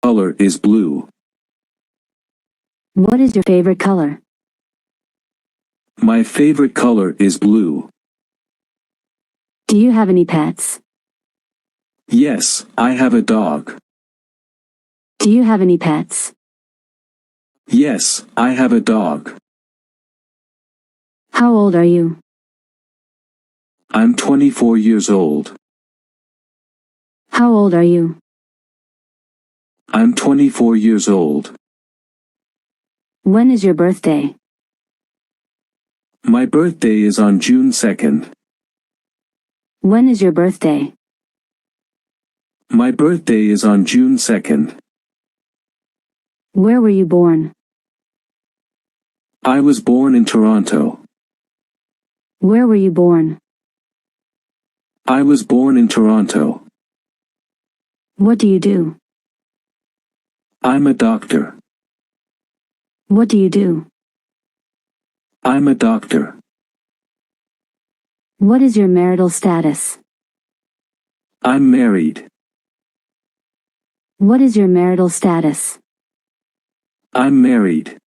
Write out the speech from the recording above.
color is blue. What is your favorite color? My favorite color is blue. Do you have any pets? Yes, I have a dog. Do you have any pets? Yes, I have a dog. How old are you? I'm 24 years old. How old are you? I'm 24 years old. When is your birthday? My birthday is on June 2nd. When is your birthday? My birthday is on June 2nd. Where were you born? I was born in Toronto. Where were you born? I was born in Toronto. What do you do? I'm a doctor. What do you do? I'm a doctor. What is your marital status? I'm married. What is your marital status? I'm married.